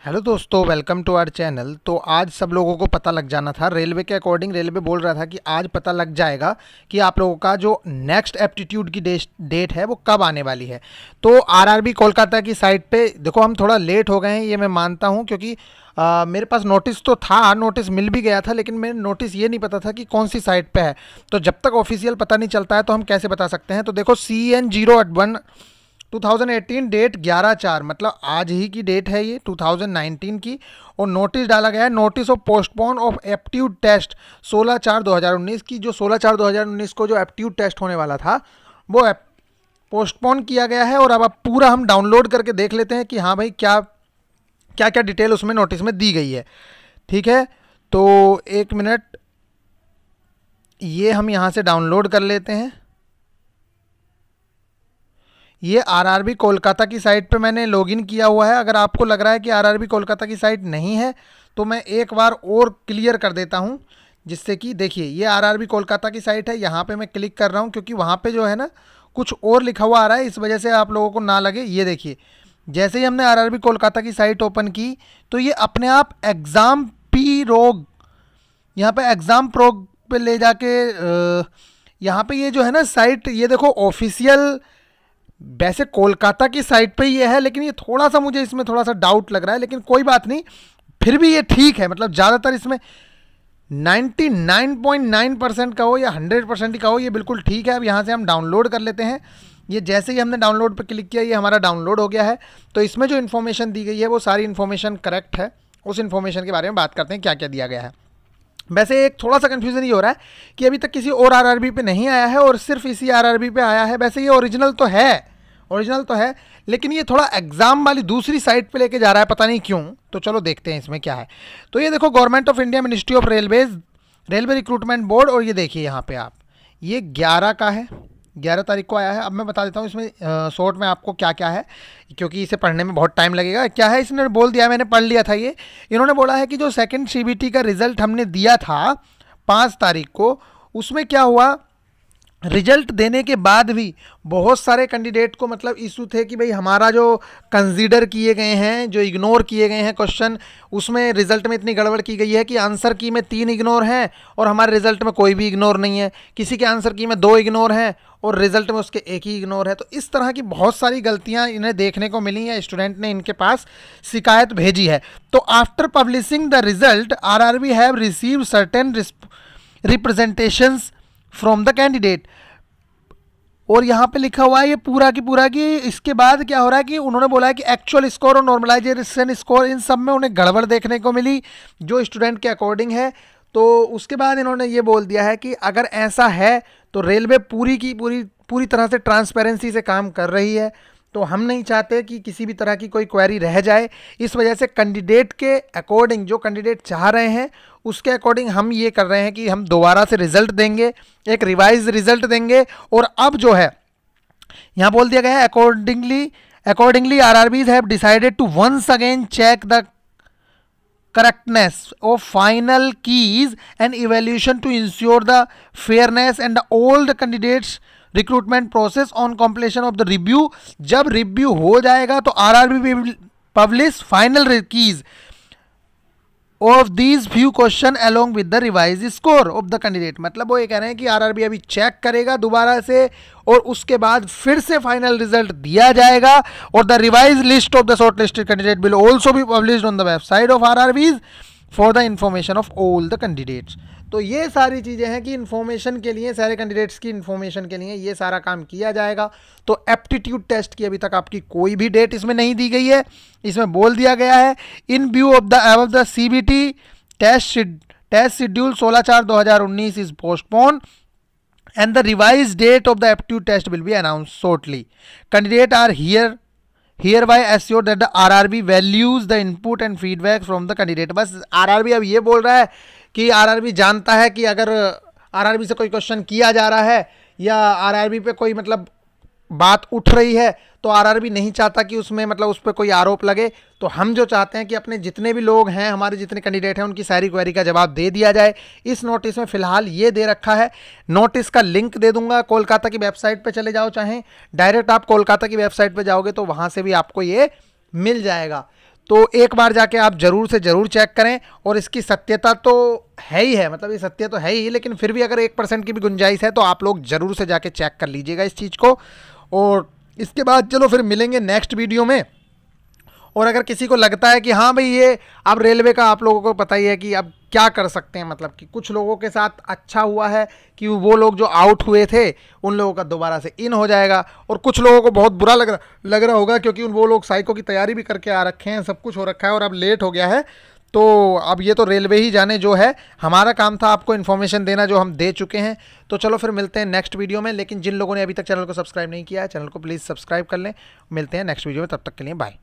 Hello दोस्तों, welcome to our channel. तो आज सब लोगों को पता लग जाना था, रेलवे के अकॉर्डिंग रेलवे बोल रहा था कि आज पता लग जाएगा कि आप लोगों का जो नेक्स्ट एप्टीट्यूड की डेट है वो कब आने वाली है। तो आरआरबी कोलकाता की साइट पे देखो, हम थोड़ा लेट हो गए हैं ये मैं मानता हूँ, क्योंकि मेरे पास नोटिस तो था, नोटिस मिल भी गया था, लेकिन मैंने नोटिस ये नहीं पता था कि कौन सी साइट पे है। तो जब तक ऑफिशियल पता नहीं चलता है तो हम कैसे बता सकते हैं। तो देखो CN01 2018 डेट 11/4, मतलब आज ही की डेट है ये 2019 की। और नोटिस डाला गया है, notice of postpone of aptitude test 16/4/2019 की। जो 16/4/2019 को जो एप्टीट्यूड टेस्ट होने वाला था वो पोस्टपोन किया गया है। और अब पूरा हम डाउनलोड करके देख लेते हैं कि हाँ भाई क्या क्या क्या डिटेल उसमें नोटिस में दी गई है। ठीक है, तो एक मिनट, ये हम यहाँ से डाउनलोड कर लेते हैं। ये आरआरबी कोलकाता की साइट पे मैंने लॉगिन किया हुआ है। अगर आपको लग रहा है कि आरआरबी कोलकाता की साइट नहीं है तो मैं एक बार और क्लियर कर देता हूँ, जिससे कि देखिए ये आरआरबी कोलकाता की साइट है। यहाँ पे मैं क्लिक कर रहा हूँ क्योंकि वहाँ पे जो है ना कुछ और लिखा हुआ आ रहा है, इस वजह से आप लोगों को ना लगे। ये देखिए, जैसे ही हमने आरआरबी कोलकाता की साइट ओपन की तो ये अपने आप एग्ज़ाम पी रोग, यहाँ पे एग्ज़ाम प्रोग पे ले जाके यहाँ पे ये जो है ना साइट, ये देखो ऑफिशियल वैसे कोलकाता की साइट पे ये है, लेकिन ये थोड़ा सा मुझे इसमें थोड़ा सा डाउट लग रहा है, लेकिन कोई बात नहीं, फिर भी ये ठीक है। मतलब ज़्यादातर इसमें 99.9% का हो या 100% ही का हो, ये बिल्कुल ठीक है। अब यहाँ से हम डाउनलोड कर लेते हैं। ये जैसे ही हमने डाउनलोड पर क्लिक किया ये हमारा डाउनलोड हो गया है। तो इसमें जो इन्फॉर्मेशन दी गई है वो सारी इन्फॉर्मेशन करेक्ट है। उस इन्फॉर्मेशन के बारे में बात करते हैं, क्या क्या दिया गया है। वैसे एक थोड़ा सा कन्फ्यूज़न ये हो रहा है कि अभी तक किसी और आरआरबी पे नहीं आया है और सिर्फ इसी आरआरबी पे आया है। वैसे ये ओरिजिनल तो है, लेकिन ये थोड़ा एग्ज़ाम वाली दूसरी साइट पे लेके जा रहा है, पता नहीं क्यों। तो चलो देखते हैं इसमें क्या है। तो ये देखो, government of India, ministry of railways, railway recruitment board. और ये देखिए यहाँ पे आप, ये 11 का है, 11 तारीख को आया है। अब मैं बता देता हूँ इसमें शॉर्ट में आपको क्या क्या है, क्योंकि इसे पढ़ने में बहुत टाइम लगेगा। क्या है इसने बोल दिया, मैंने पढ़ लिया था ये। इन्होंने बोला है कि जो सेकंड सीबीटी का रिजल्ट हमने दिया था 5 तारीख को, उसमें क्या हुआ, रिजल्ट देने के बाद भी बहुत सारे कैंडिडेट को मतलब इशू थे कि भाई हमारा जो कंसीडर किए गए हैं, जो इग्नोर किए गए हैं क्वेश्चन, उसमें रिजल्ट में इतनी गड़बड़ की गई है कि आंसर की में 3 इग्नोर हैं और हमारे रिजल्ट में कोई भी इग्नोर नहीं है। किसी के आंसर की में 2 इग्नोर हैं और रिजल्ट में उसके 1 ही इग्नोर है। तो इस तरह की बहुत सारी गलतियां इन्हें देखने को मिली हैं। स्टूडेंट ने इनके पास शिकायत भेजी है। तो after publishing the result RRB have received certain representations from the candidate. और यहाँ पे लिखा हुआ है ये पूरा की पूरा कि इसके बाद क्या हो रहा है कि उन्होंने बोला है कि एक्चुअल स्कोर और नॉर्मलाइजेशन स्कोर, इन सब में उन्हें गड़बड़ देखने को मिली जो स्टूडेंट के अकॉर्डिंग है। तो उसके बाद इन्होंने ये बोल दिया है कि अगर ऐसा है तो रेलवे पूरी की पूरी तरह से ट्रांसपेरेंसी से काम कर रही है। तो हम नहीं चाहते कि किसी भी तरह की कोई क्वेरी रह जाए। इस वजह से कैंडिडेट के अकॉर्डिंग, जो कैंडिडेट चाह रहे हैं उसके अकॉर्डिंग हम ये कर रहे हैं कि हम दोबारा से रिजल्ट देंगे, एक रिवाइज रिजल्ट देंगे। और अब जो है यहाँ बोल दिया गया है, accordingly RRBs have decided to once again check the correctness of final keys and evaluation to ensure the fairness and all the candidates recruitment process on completion of the review। जब रिव्यू हो जाएगा तो RRB will publish final keys of these few question along with the revised score of the candidate। मतलब वो ये कह रहे हैं कि आरआरबी अभी चेक करेगा दोबारा से और उसके बाद फिर से फाइनल रिजल्ट दिया जाएगा। और the revise list of the short listed candidate will also be published on the website of RRBs for the information of all the candidates. तो ये सारी चीज़ें हैं कि इन्फॉर्मेशन के लिए, सारे कैंडिडेट्स की इन्फॉर्मेशन के लिए ये सारा काम किया जाएगा। तो एप्टीट्यूड टेस्ट की अभी तक आपकी कोई भी डेट इसमें नहीं दी गई है। इसमें बोल दिया गया है, in view of the above the CBT test schedule 16/4/2019 is postpone and the revised date of the aptitude test will be announced shortly. Candidates are hereby assured that the RRB values the input and feedback from the candidate। बस RRB अब ये बोल रहा है कि RRB जानता है कि अगर RRB से कोई क्वेश्चन किया जा रहा है या RRB पे कोई मतलब बात उठ रही है तो आरआरबी नहीं चाहता कि उसमें मतलब उस पर कोई आरोप लगे। तो हम जो चाहते हैं कि अपने जितने भी लोग हैं, हमारे जितने कैंडिडेट हैं, उनकी सारी क्वेरी का जवाब दे दिया जाए। इस नोटिस में फ़िलहाल ये दे रखा है। नोटिस का लिंक दे दूंगा, कोलकाता की वेबसाइट पे चले जाओ, चाहे डायरेक्ट आप कोलकाता की वेबसाइट पे जाओगे तो वहाँ से भी आपको ये मिल जाएगा। तो एक बार जाके आप ज़रूर से ज़रूर चेक करें। और इसकी सत्यता तो है ही है, मतलब ये सत्य तो है ही, लेकिन फिर भी अगर 1% की भी गुंजाइश है तो आप लोग ज़रूर से जाके चेक कर लीजिएगा इस चीज़ को। और इसके बाद चलो फिर मिलेंगे नेक्स्ट वीडियो में। और अगर किसी को लगता है कि हाँ भाई ये अब रेलवे का आप लोगों को पता ही है कि अब क्या कर सकते हैं, मतलब कि कुछ लोगों के साथ अच्छा हुआ है कि वो लोग जो आउट हुए थे उन लोगों का दोबारा से इन हो जाएगा, और कुछ लोगों को बहुत बुरा लग रहा होगा क्योंकि वो लोग साइको की तैयारी भी करके आ रखे हैं, सब कुछ हो रखा है और अब लेट हो गया है। तो अब ये तो रेलवे ही जाने, जो है हमारा काम था आपको इन्फॉर्मेशन देना जो हम दे चुके हैं। तो चलो फिर मिलते हैं नेक्स्ट वीडियो में। लेकिन जिन लोगों ने अभी तक चैनल को सब्सक्राइब नहीं किया है, चैनल को प्लीज़ सब्सक्राइब कर लें। मिलते हैं नेक्स्ट वीडियो में, तब तक के लिए बाय।